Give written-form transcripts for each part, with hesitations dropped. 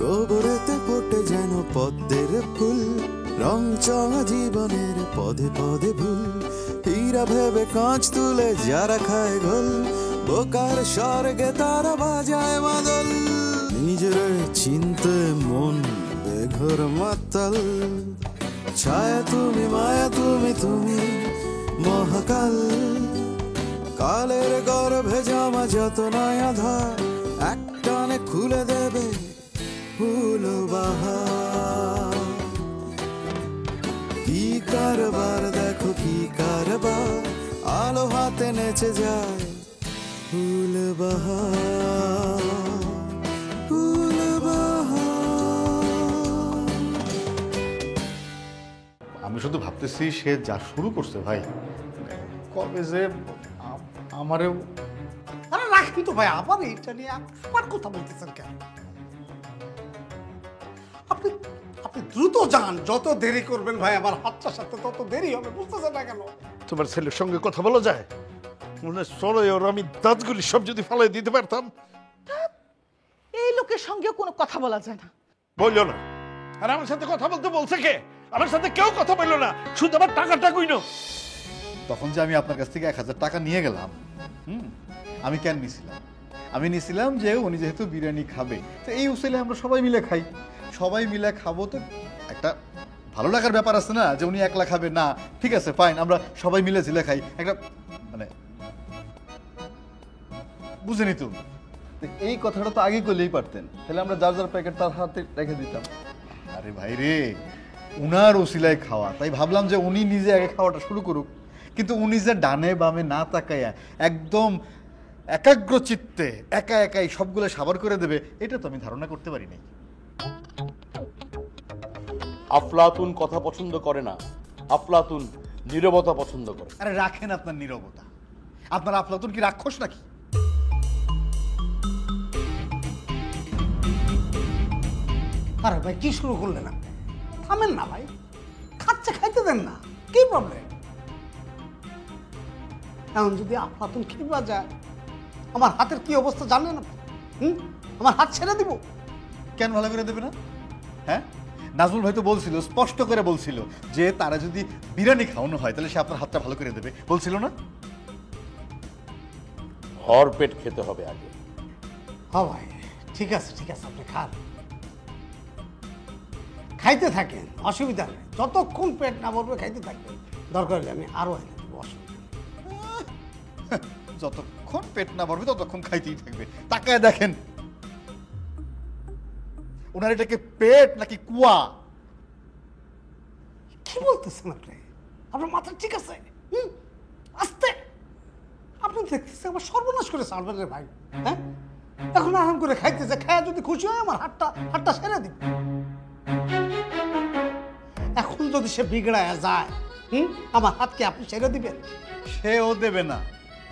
গোবরেতে ফোটে যেন পদ্মের ফুল, রং চঙা জীবনের পদে পদে ভুল। হীরা ভেবে কাঁচ তুলে যারা খায় গোল, বোকার স্বর্গে তারা বাজায় মাদল। নিজের চিনতে মন বেঘর মাতাল, ছায়া তুমি মায়া তুমি তুমি মহাকাল। কালের গর্ভে জামা যত নয়া ধার, একটানে খুলে দেবে ফুল বাহার। কি কারবার দেখো কি কারবার, আলো হাতে নেচে যায় ফুল বাহার, ফুল বাহার। আমি শুধু ভাবতেছি সে যা শুরু করছে ভাই, কবে যে আমারেও। আরে রাখি তো ভাই, আবার এটা নিয়ে আবার কথা বলতেছেন কেন? আপনি আপনি দ্রুত যান, যত দেরি করবেন ভাই আমার হাতটার সাথে তত দেরি হবে, বুঝতেছেন না কেন? তোমার ছেলের সঙ্গে কথা বলা যায়? মনে চলে ওর আমি দাঁতগুলি সব যদি ফালাই দিতে পারতাম। এই লোকের সঙ্গেও কোনো কথা বলা যায় না। বললো না। আর আমার সাথে কথা বলতে বলছে কে? আমার সাথে কেউ কথা বললো না, শুধু আমার টাকাটা কইনো। তখন যে আমি আপনার কাছ থেকে 1000 টাকা নিয়ে গেলাম, আমি কেন নিছিলাম? আমি নিছিলাম যে উনি যেহেতু বিরিয়ানি খাবে, তো এই উসিলে আমরা সবাই মিলে খাই। সবাই মিলে খাবো তো একটা ভালো লাগার ব্যাপার আছে না, যে উনি একলা খাবে না। ঠিক আছে, ফাইন, আমরা সবাই মিলে ঝিলে খাই, একটা মানে বুঝেনি তুমি? এই কথাটা তো আগে করলেই পারতেন, তাহলে আমরা যার যার প্যাকেট তার হাতে রেখে দিতাম। আরে ভাই রে, উনার ওসিলায় খাওয়া, তাই ভাবলাম যে উনি নিজে আগে খাওয়াটা শুরু করুক। কিন্তু উনি যে ডানে বামে না তাকাইয়া একদম একাগ্র চিত্তে একা একাই সবগুলো সাবার করে দেবে, এটা তো আমি ধারণা করতে পারি নাই। আফলাতুন কথা পছন্দ করে না, আফলাতুন নীরবতা পছন্দ করে। আরে রাখেন আপনার নীরবতা, আপনার আফলাতুন কি রাক্ষস নাকি? আরে ভাই কি শুরু করলেন আপনি? থামেন না ভাই, খাচ্ছে খাইতে দেন না, কি প্রবলেম? এখন যদি আফলাতুন খেবা যায়, আমার হাতের কি অবস্থা জানেন আপনি? আমার হাত ছেড়ে দিব? কেন ভালো করে দেবে না? হ্যাঁ, নাজমুল ভাই তো বলছিল, স্পষ্ট করে বলছিল যে তারা যদি বিরিয়ানি খাওয়ানো হয় তাহলে সে আপনার হাতটা ভালো করে দেবে, বলছিল না? ভর পেট খেতে হবে আগে। হ্যাঁ ভাই, ঠিক আছে ঠিক আছে, আপনি খান, খাইতে থাকেন, অসুবিধা নেই। যতক্ষণ পেট না ভরবে খাইতে থাকবেন, দরকার হলে আমি আরো এনে দেবো, অসুবিধা নেই। যতক্ষণ পেট না ভরবে ততক্ষণ খাইতেই থাকবে। তাকায় দেখেন ওনার এটাকে পেট নাকি কুয়া? কি বলতেছেন আপনি? আপনার মাথা ঠিক আছে? আস্তে, আপনি দেখতেছেন আমার সর্বনাশ করে সারবেন রে ভাই। হ্যাঁ, এখন আরাম করে খাইতেছে, খায় যদি খুশি হয় আমার হাতটা ছেড়ে দিন। এখন যদি সে বিগড়ায় যায়, আমার হাতকে আপনি ছেড়ে দিবেন? সেও দেবে না।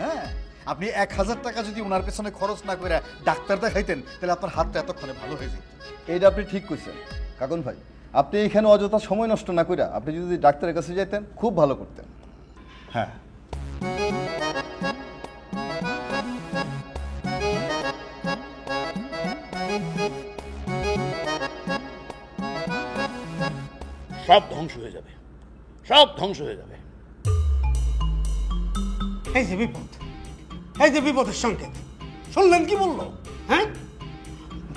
হ্যাঁ, আপনি 1000 টাকা যদি ওনার পেছনে খরচ না করে ডাক্তার দেখাইতেন তাহলে আপনার হাতটা এতক্ষণে ভালো হয়ে যেত। এইটা আপনি ঠিক কইছেন কাকুন ভাই। আপনি এখানে অযথা সময় নষ্ট না কইরা আপনি যদি ডাক্তারের কাছে যাইতেন খুব ভালো করতেন। হ্যাঁ, সব ধ্বংস হয়ে যাবে, সব ধ্বংস হয়ে যাবে। এই যে বিপদ, এই যে বিপদের সংকেত, শুনলেন কি বললো? হ্যাঁ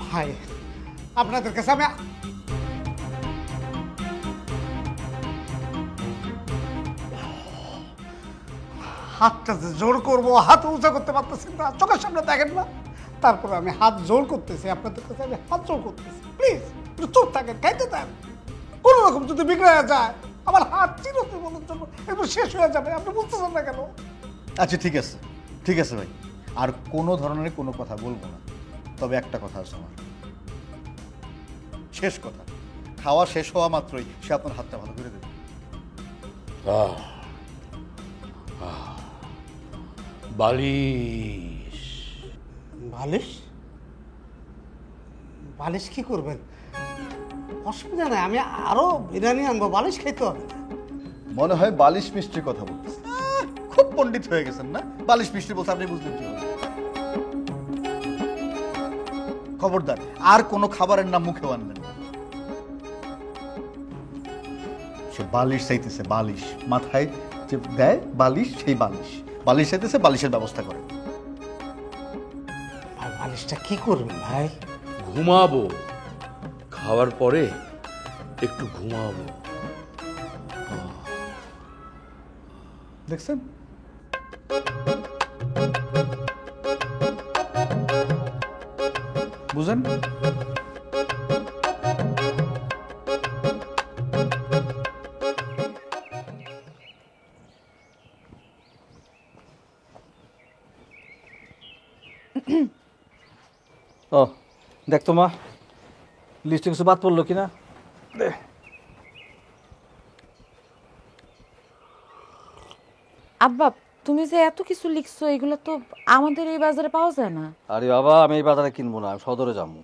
ভাই, আপনাদের কাছে আমি হাতটা যে জোর করবো, হাত উঁচা করতে পারতেছেন না, চোখের সামনে দেখেন না, তারপরে আমি হাত জোর করতেছি, আপনাদের কাছে আমি হাত জোর করতেছি। প্লিজ একটু চুপ থাকেন, খাইতে দেন। কোন রকম যদি বিগড়ে যায় আমার হাত চিরজীবনের জন্য একটু শেষ হয়ে যাবে, আপনি বুঝতেছেন না কেন? আচ্ছা ঠিক আছে, ঠিক আছে ভাই, আর কোনো ধরনের কোনো কথা বলবো না। তবে একটা কথা আছে আমার, শেষ কথা, খাওয়া শেষ হওয়া মাত্রই সে আপনার হাতটা ভালো করে দেবে। বালিশ। বালিশ? বালিশ কি করবেন? অসুবিধা নাই, আমি আরো বিরিয়ানি আনবো, বালিশ খাইতে হবে না। মনে হয় বালিশ মিষ্টির কথা বলতেছে। খুব পণ্ডিত হয়ে গেছেন না? বালিশ মিষ্টি বলতে আপনি বুঝলেন কি? খবরদার আর কোনো খাবারের নাম মুখেও আনবেন না। সে বালিশ চাইতেছে, বালিশ মাথায় যে দেয় বালিশ, সেই বালিশ বালিশ চাইতেছে, বালিশের ব্যবস্থা করে। ভাই বালিশটা কি করবেন ভাই? ঘুমাবো, খাওয়ার পরে একটু ঘুমাবো। দেখছেন? বুঝেন? ও দেখ তো মা, লিস্টে কিছু বাদ পড়লো কিনা। আব্বা তুমি যে এত কিছু লিখছো এগুলো তো আমাদের এই বাজারে পাওয়া যায় না। আরে বাবা, আমি এই বাজারে কিনবো না, আমি সদরে যাবো।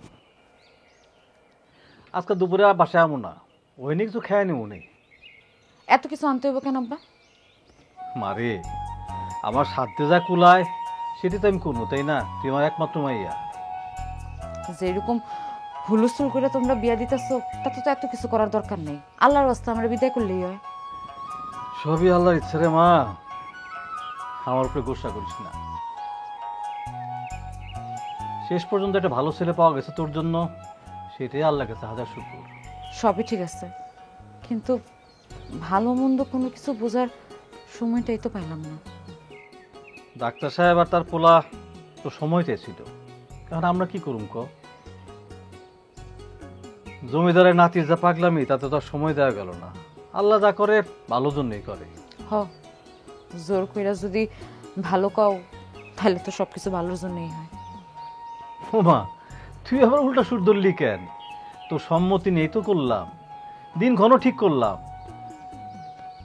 আজকে দুপুরে আর বাসায় আমো না, ওই নিয়ে কিছু খেয়ে নিব নেই। এত কিছু আনতে হইব কেন আব্বা? মারে, আমার সাধ্যে যা কুলায় সেটি তো আমি করবো, তাই না? তুই আমার একমাত্র মাইয়া। যেরকম হুলুস্থুল করে তোমরা বিয়া দিতেছো তাতে তো এত কিছু করার দরকার নেই। আল্লাহর রাস্তা আমরা বিদায় করলেই হয়। সবই আল্লাহর ইচ্ছে রে মা, আমার উপরে গোসা করিস না। শেষ পর্যন্ত একটা ভালো ছেলে পাওয়া গেছে তোর জন্য, সেটাই আল্লাহর কাছে হাজার শুকর। সবই ঠিক আছে, কিন্তু ভালো মন্দ কোনো কিছু বোঝার সময়টাই তো পাইলাম না। ডাক্তার সাহেব আর তার পোলা তো সময় চেয়েছিল, কারণ আমরা কি করুম ক? জমিদারের নাতির যা পাগলামি তাতে তো আর সময় দেওয়া গেল না। আল্লাহ যা করে ভালো জন্যই করে। হ, জোর কইরা যদি ভালো কও তাহলে তো সবকিছু ভালোর জন্যই হয়। ও মা, তুই আবার উল্টা সুর ধরলি কেন? তোর সম্মতি নেই তো করলাম, দিন ঘন ঠিক করলাম।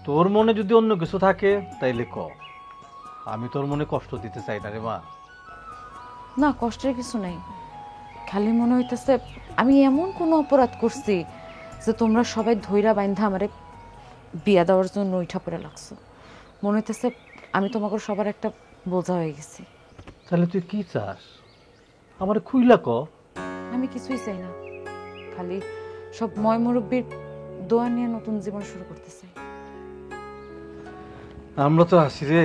তোর মনে যদি অন্য কিছু থাকে তাইলে ক, আমি তোর মনে কষ্ট দিতে চাই না রে মা। না, কষ্টের কিছু নাই, খালি মনে হইতেছে আমি এমন কোনো অপরাধ করছি যে তোমরা সবাই ধইরা বাইন্ধা আমারে বিয়া দেওয়ার জন্য উঠা পড়ে লাগছো। মনে হইতেছে আমি তোমাকে সবার একটা বোঝা হয়ে গেছি। তাহলে তুই কি চাস? আমার খুইলা ক। আমি কিছুই চাই না, খালি সব ময় মুরব্বীর দোয়া নিয়ে নতুন জীবন শুরু করতে চাই। আমরা তো আছি রে,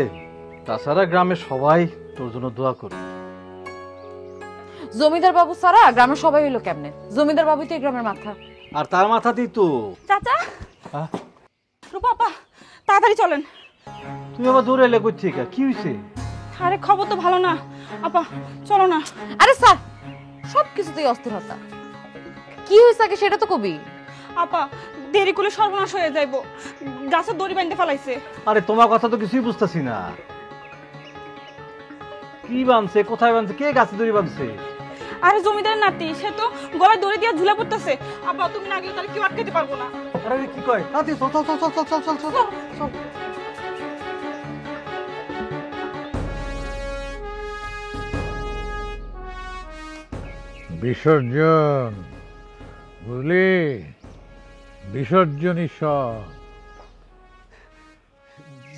তাছাড়া গ্রামে সবাই তোর জন্য দোয়া করবে। জমিদার বাবু ছাড়া গ্রামের সবাই হইলো কেমনে? জমিদার বাবুই তো এই গ্রামের মাথা। আর তার মাথাতেই তো। চাচা, হ্যাঁ? রূপা আপা তাড়াতাড়ি চলেন। তুই আবার দৌড়ে এলে করছিস, কি হয়েছে? আরে খবর তো ভালো না আপা, চলো না। আরে স্যার, সবকিছুতেই অস্থিরতা। কি হয়েছে আগে সেটা তো কবি। আপা দেরি করলে সর্বনাশ হয়ে যাইবো, গাছের দড়ি বাঁধতে ফেলাইছে। আরে তোমার কথা তো কিছুই বুঝতেছি না। কি বানছে, কোথায় বানছে, কে গাছে দড়ি বানছে? আরে জমিদারের নাতি, সে তো গলায় দড়ি দিয়ে ঝুলে পড়তেছে। আপা তুমি না গেলে তাহলে কেউ আটকাতে পারবো না। আরে কি কয়? তাতে চল চল চল চল চল চল চল চল। বিসর্জন, বুঝলি? বিসর্জনই সব।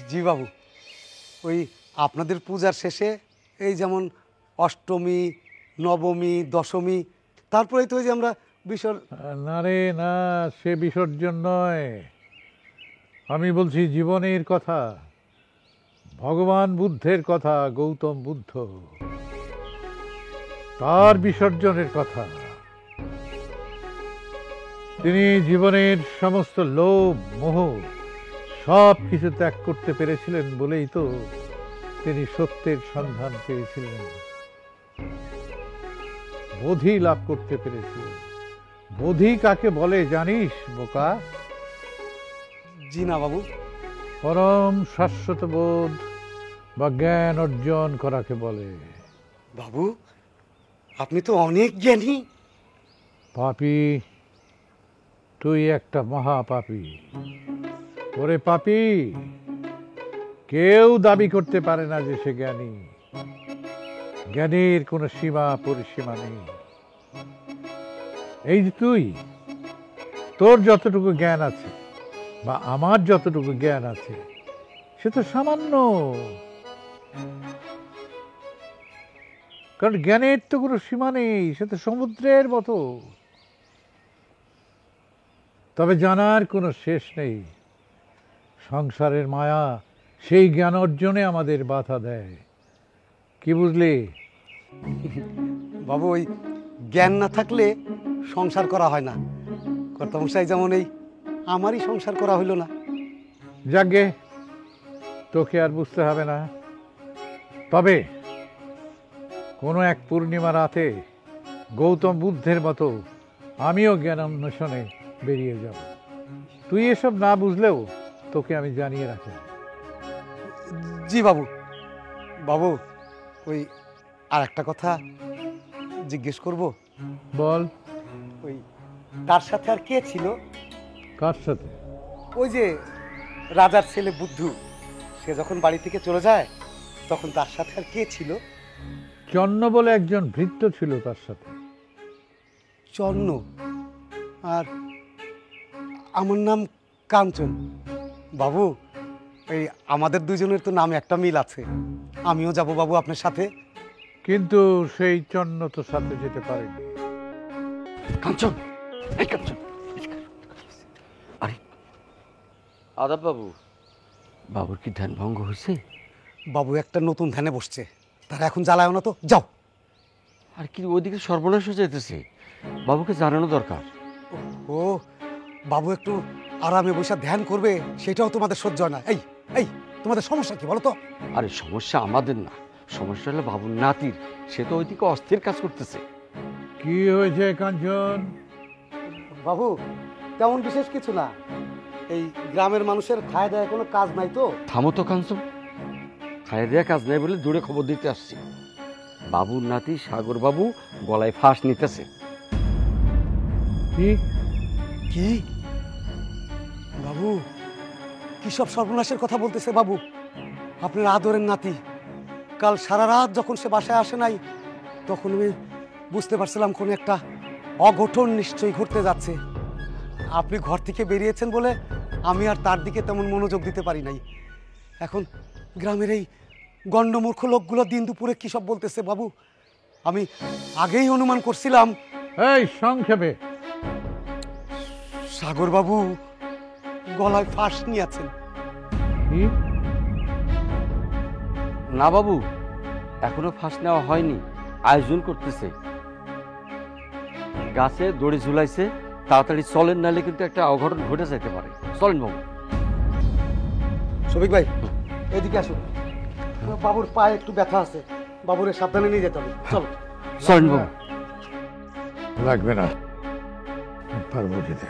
জি বাবু, ওই আপনাদের পূজার শেষে এই যেমন অষ্টমী, নবমী, দশমী, তারপরেই তো ওই যে আমরা না রে না, সে বিসর্জন নয়। আমি বলছি জীবনের কথা, ভগবান বুদ্ধের কথা, গৌতম বুদ্ধ, তার বিসর্জনের কথা। তিনি জীবনের সমস্ত লোভ মোহ সব কিছু ত্যাগ করতে পেরেছিলেন বলেই তো তিনি সত্যের সন্ধান পেয়েছিলেন, বোধি লাভ করতে পেরেছিলেন। বোধি কাকে বলে জানিস বোকা? জি না বাবু। পরম শাশ্বত বোধ বা জ্ঞান অর্জন করাকে বলে। বাবু আপনি তো অনেক জ্ঞানী। পাপী, তুই একটা মহাপাপী। ওরে পাপী, কেউ দাবি করতে পারে না যে সে জ্ঞানী। জ্ঞানীর কোনো সীমা পরিসীমা নেই। এই যে তুই, তোর যতটুকু জ্ঞান আছে বা আমার যতটুকু জ্ঞান আছে সে তো সামান্য। কারণ জ্ঞানের তো কোনো সীমা নেই, সে তো সমুদ্রের মতো। তবে জানার কোনো শেষ নেই। সংসারের মায়া সেই জ্ঞান অর্জনে আমাদের বাধা দেয়। কি বুঝলি? বাবু, ওই জ্ঞান না থাকলে সংসার করা হয় না। কর্তামশাই যেমন এই আমারই সংসার করা হইল না। যাগে, তোকে আর বুঝতে হবে না। তবে কোনো এক পূর্ণিমা রাতে গৌতম বুদ্ধের মতো আমিও জ্ঞান অন্বেষণে বেরিয়ে যাব। তুই এসব না বুঝলেও তোকে আমি জানিয়ে রাখি। জি বাবু। বাবু, ওই আর একটা কথা জিজ্ঞেস করব। বল। ওই তার সাথে আর কে ছিল? কার সাথে? ওই যে রাজার ছেলে বুদ্ধু, সে যখন বাড়ি থেকে চলে যায় তখন তার সাথে আর কে ছিল? চন্ন বলে একজন ভৃত্য ছিল তার সাথে। চন্ন? আর আমার নাম কাঞ্চন। বাবু, এই আমাদের দুজনের তো নামে একটা মিল আছে। আমিও যাব বাবু আপনার সাথে। কিন্তু সেই চন্ন তো সাথে যেতে পারেনি। কাঞ্চন, এই কাঞ্চন, আরে আদাব বাবু, বাবুর কি ধ্যান ভঙ্গ হয়েছে? বাবু একটা নতুন ধ্যানে বসছে, তারা এখন জ্বালায় না তো। যাও। আর কি ওইদিকে সর্বনাশ হয়ে যাইতেছে, বাবুকে জানানো দরকার। ও বাবু একটু আরামে বসে ধ্যান করবে, সেটাও তোমাদের সহ্য হয় না। এই এই তোমাদের সমস্যা কি বলো তো? আরে সমস্যা আমাদের না, সমস্যা হলো বাবুর নাতির। সে তো ওইদিকে অস্থির কাজ করতেছে। কি হয়েছে কাঞ্চন? বাবু তেমন বিশেষ কিছু না, এই গ্রামের মানুষের খায় দায় কোনো কাজ নাই তো। থামো তো কাঞ্চন, খায় দেয়া কাজ নাই বলে দূরে খবর দিতে আসছি। বাবুর নাতি সাগর বাবু গলায় ফাঁস নিতেছে। কি কি বাবু, কি সব সর্বনাশের কথা বলতেছে বাবু? আপনার আদরের নাতি কাল সারা রাত যখন সে বাসায় আসে নাই, তখন আমি বুঝতে পারছিলাম কোনো একটা অঘটন নিশ্চয়ই ঘটতে যাচ্ছে। আপনি ঘর থেকে বেরিয়েছেন বলে আমি আর তার দিকে তেমন মনোযোগ দিতে পারি নাই। এখন গ্রামের এই গণ্ডমূর্খ লোকগুলো দিন দুপুরে কী সব বলতেছে বাবু, আমি আগেই অনুমান করছিলাম। এই সংক্ষেপে। সাগর বাবু গলায় ফাঁস নিয়েছেন। কি? না বাবু, এখনো ফাঁস নেওয়া হয়নি, আয়োজন করতেছে। গাছে দড়ি ঝুলাইছে, তাড়াতাড়ি চলেন, নাহলে কিন্তু একটা অঘটন ঘটে যেতে পারে। চলেন বাবু। শফিক ভাই এদিকে আসুন, বাবুর পায়ে একটু ব্যথা আছে, বাবুরে সাবধানে নিয়ে যেতে হবে। চলো। চলেন বাবু। লাগবে না, পারবো যেতে।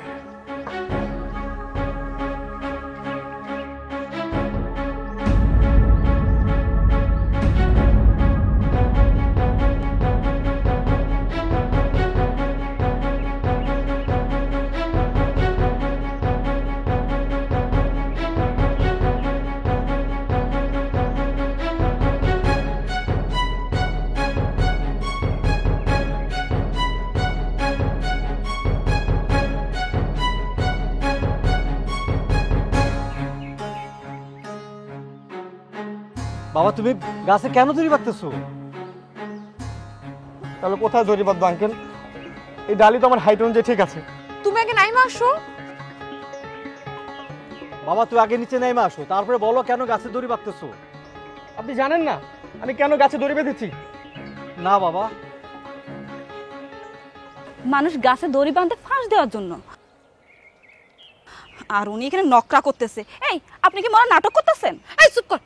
বাবা, তুমি গাছে কেন দড়ি বাঁধতেছো? তাহলে কোথায় দড়ি বাঁধবো আঙ্কেল? এই ডালি তো আমার হাইট অনুযায়ী ঠিক আছে। তুমি আগে নাইমা আসো। বাবা, তুই আগে নিচে নেমে আসো, তারপরে বলো কেন গাছে দড়ি বাঁধতেছো। আপনি জানেন না আমি কেন গাছে দড়ি বেঁধেছি? না বাবা, মানুষ গাছে দড়ি বাঁধতে ফাঁস দেওয়ার জন্য, আর উনি এখানে নকরা করতেছে। এই আপনি কি মরা নাটক করতেছেন? এই চুপ কর।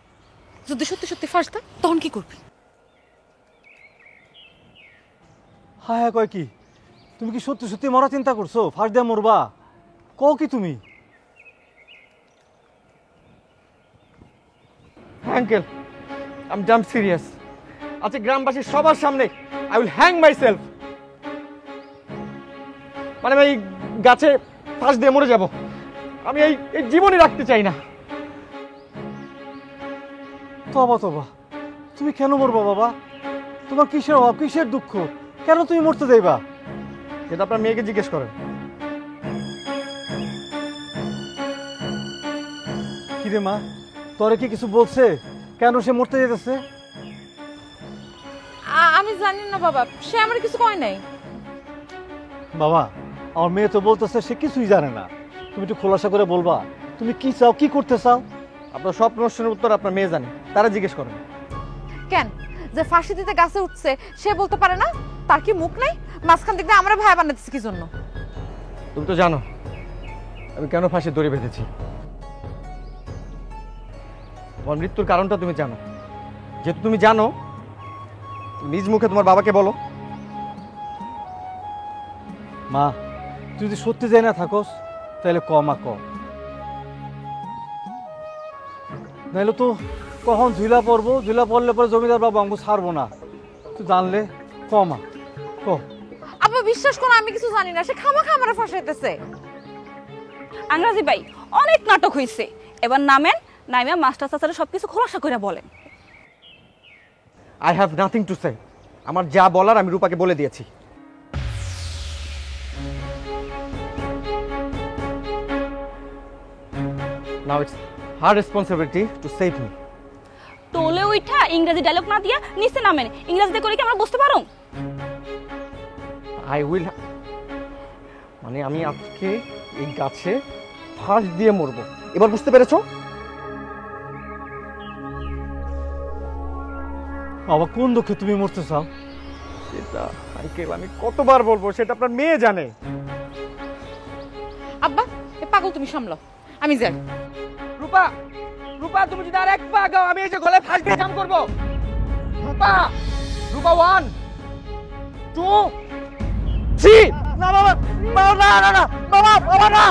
যদি সত্যি সত্যি ফাঁস দেয় তখন কি করবি? হ্যাঁ হ্যাঁ, কয় কি? তুমি কি সত্যি সত্যি মরা চিন্তা করছো? ফাঁস দিয়ে মরবা? কও কি তুমি? আঙ্কেল আমি জাম্প সিরিয়াস। আচ্ছা, গ্রামবাসীর সবার সামনে I will hang my self. মানে আমি এই গাছে ফাঁস দিয়ে মরে যাব। আমি এই জীবনই রাখতে চাই না। তবা তবা, তুমি কেন মরবা বাবা? তোমার কিসের অভাব, কিসের দুঃখ? কেন তুমি মরতে দেবা? এটা আপনার মেয়েকে জিজ্ঞেস করেন। কিরে মা, তোরে কি কিছু বলছে কেন সে মরতে যেতেছে? আমি জানি না বাবা, সে আমার কিছু কয় নাই। বাবা, আমার মেয়ে তো বলতেছে সে কিছুই জানে না। তুমি একটু খোলাসা করে বলবা তুমি কি চাও, কি করতে চাও? আপনার সব প্রশ্নের উত্তর আপনার মেয়ে জানে, তারা জিজ্ঞেস করেন। কেন যে ফাঁসি দিতে গাছে উঠছে সে বলতে পারে না? তার কি মুখ নাই? মাঝখান থেকে আমরা ভাই বানাতেছি কি জন্য? তুমি তো জানো আমি কেন ফাঁসির দড়ি বেঁধেছি। তোমার মৃত্যুর কারণটা তুমি জানো, যেহেতু তুমি জানো নিজ মুখে তোমার বাবাকে বলো। মা, তুই যদি সত্যি যাই না থাকোস তাহলে ক মা, ক। নাহলে তো কখন ঝুলা পড়বো, ঝুলা পড়লে পরে জমিদার বাবু আমাকে ছাড়বো না। তুই জানলে ক মা, ক। আব্বা বিশ্বাস করো আমি কিছু জানি না, সে খামাখা আমারে ফাঁসাইতেছে। আংরাজি ভাই অনেক নাটক হয়েছে, এবার নামেন, নাইমা মাস্টার চাচারে সবকিছু খোলাসা করে বলেন। I have nothing to say. আমার যা বলার আমি রূপাকে বলে দিয়েছি। Now it's her responsibility to save me. তোলে উঠা ইংরেজি ডায়লগ না দিয়া নিচে নামেন, ইংরেজিতে করে কি আমরা বুঝতে পারো? I will মানে আমি আজকে এই গাছে ফাঁস দিয়ে মরবো, এবার বুঝতে পেরেছো? বাবা কোন দুঃখে তুমি মরতে চাও? সেটা আঙ্কেল আমি কতবার বলবো, সেটা আপনার মেয়ে জানে। আব্বা এ পাগল তুমি সামলাও, আমি যাই। রূপা, রূপা তুমি যদি আর এক পা আগাও আমি এই যে গলায় ফাঁস দিয়ে জাম করবো। রূপা, রূপা 1 2 3। না বাবা, বাবা না না না, বাবা বাবা না।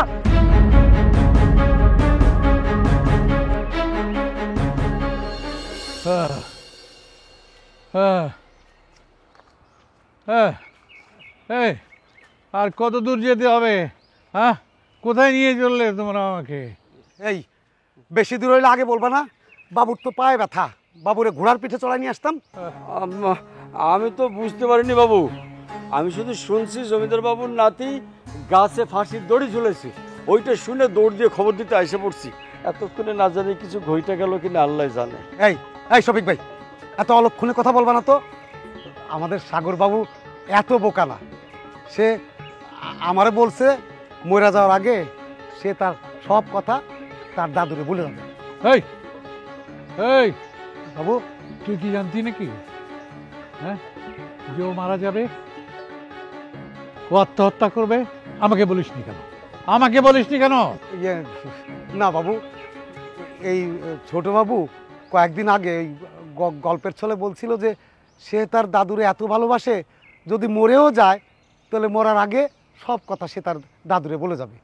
এই আর কত দূর যেতে হবে? হ্যাঁ, কোথায় নিয়ে চললে তোমরা আমাকে? এই বেশি দূর হইলে আগে বলবা না? বাবুর তো পায়ে ব্যথা, বাবুরে ঘোড়ার পিঠে চড়াই নিয়ে আসতাম। আমি তো বুঝতে পারিনি বাবু, আমি শুধু শুনছি জমিদার বাবুর নাতি গাছে ফাঁসির দড়ি ঝুলেছে, ওইটা শুনে দৌড় দিয়ে খবর দিতে এসে পড়ছি। এতক্ষণে না জানি কিছু ঘইটা গেল কিনা আল্লাহ জানে। এই এই শফিক ভাই, এত অলক্ষণে কথা বলবা না তো। আমাদের সাগর বাবু এত বোকা না, সে আমারে বলছে মরে যাওয়ার আগে সে তার সব কথা তার দাদুরে বলে যাবে। এই এই বাবু, তুই কি জানতি নাকি হ্যাঁ যে ও মারা যাবে, ও আত্মহত্যা করবে? আমাকে বলিসনি কেন? আমাকে বলিসনি কেন? ইয়ে না বাবু, এই ছোট বাবু কয়েকদিন আগে এই গল্পের ছলে বলছিল যে সে তার দাদুরে এত ভালোবাসে, যদি মরেও যায় তাহলে মরার আগে সব কথা সে তার দাদুরে বলে যাবে।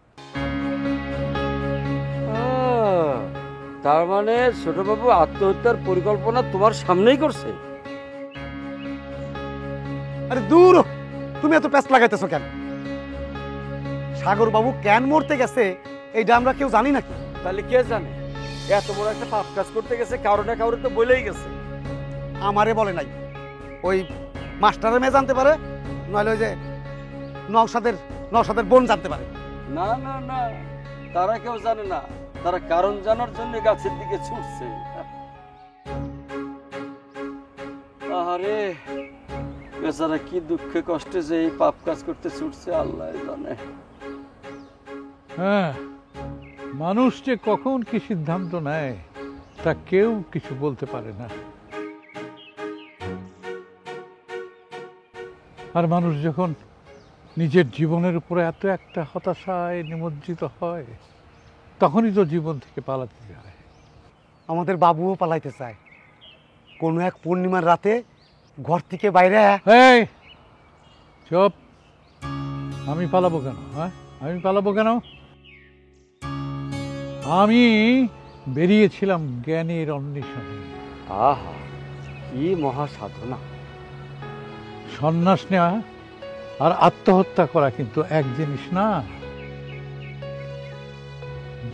তার মানে ছোটবাবু আত্মহত্যার পরিকল্পনা তোমার সামনেই করছে? আরে দূর, তুমি এত প্যাঁচ লাগাইতেছো কেন? সাগর বাবু কেন মরতে গেছে এইটা আমরা কেউ জানি নাকি? তাহলে কে জানে? এত বড় একটা পাপ কাজ করতে গেছে, কারো না কারো তো বলেই গেছে। আমারে বলে নাই, ওই মাস্টারের মেয়ে জানতে পারে, নইলে ওই যে নওশাদের বোন জানতে পারে। না না না, তারা কেউ জানে না, তারা কারণ জানার জন্য গাছের দিকে ছুটছে। আরে বেচারা কি দুঃখে কষ্টে যে এই পাপ কাজ করতে ছুটছে আল্লাহ জানে। হ্যাঁ, মানুষ যে কখন কি সিদ্ধান্ত নেয় তা কেউ কিছু বলতে পারে না। আর মানুষ যখন নিজের জীবনের উপরে এত একটা হতাশায় নিমজ্জিত হয় তখনই তো জীবন থেকে পালাতে যায়। আমাদের বাবুও পালাইতে চায়, কোনো এক পূর্ণিমার রাতে ঘর থেকে বাইরে। এই চুপ, আমি পালাবো কেন? হ্যাঁ, আমি পালাবো কেন? আমি বেরিয়েছিলাম জ্ঞানের অন্বেষণে। আহা, কি মহা সাধনা! সন্ন্যাস নেওয়া আর আত্মহত্যা করা কিন্তু এক জিনিস না।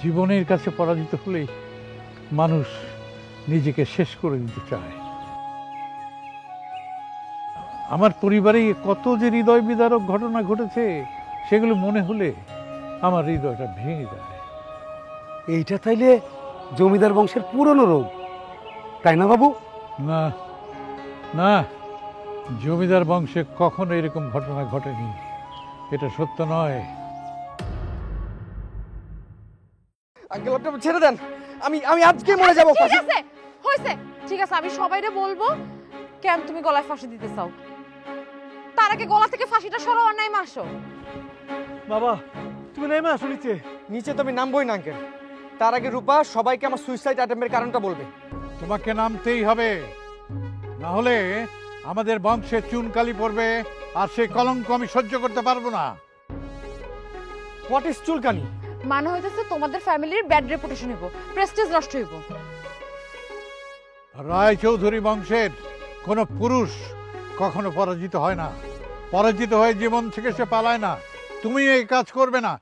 জীবনের কাছে পরাজিত হলেই মানুষ নিজেকে শেষ করে দিতে চায়। আমার পরিবারে কত যে হৃদয় বিদারক ঘটনা ঘটেছে, সেগুলো মনে হলে আমার হৃদয়টা ভেঙে যায়। এইটা তাইলে জমিদার বংশের পুরনো রোগ, তাই না বাবু? না না, জমিদার বংশে কখনো এরকম ঘটনা ঘটেনি, এটা সত্য নয়। আঙ্কেল আপনি ছেড়ে দেন, আমি আজকে মরে যাবো। ঠিক আছে হইছে, ঠিক আছে আমি সবাইরে বলবো কেন তুমি গলায় ফাঁসি দিতে চাও। তার আগে গলা থেকে ফাঁসিটা সরাও আর নাই মাসো। বাবা তুমি নেমে আসো নিচে। নিচে তো আমি নামবোই না আঙ্কেল, তার আগে রূপা সবাইকে আমার সুইসাইড অ্যাটেম্পের কারণটা বলবে। তোমাকে নামতেই হবে, না হলে আমাদের বংশে চুনকালি পড়বে, আর সেই কলঙ্ক আমি সহ্য করতে পারবো না। হোয়াট ইজ চুলকানি? মানে হইতেছে তোমাদের ফ্যামিলির ব্যাড রেপুটেশন হইব, প্রেস্টিজ নষ্ট হইব। রায় চৌধুরী বংশের কোনো পুরুষ কখনো পরাজিত হয় না, পরাজিত হয়ে জীবন থেকে সে পালায় না। তুমি এই কাজ করবে না,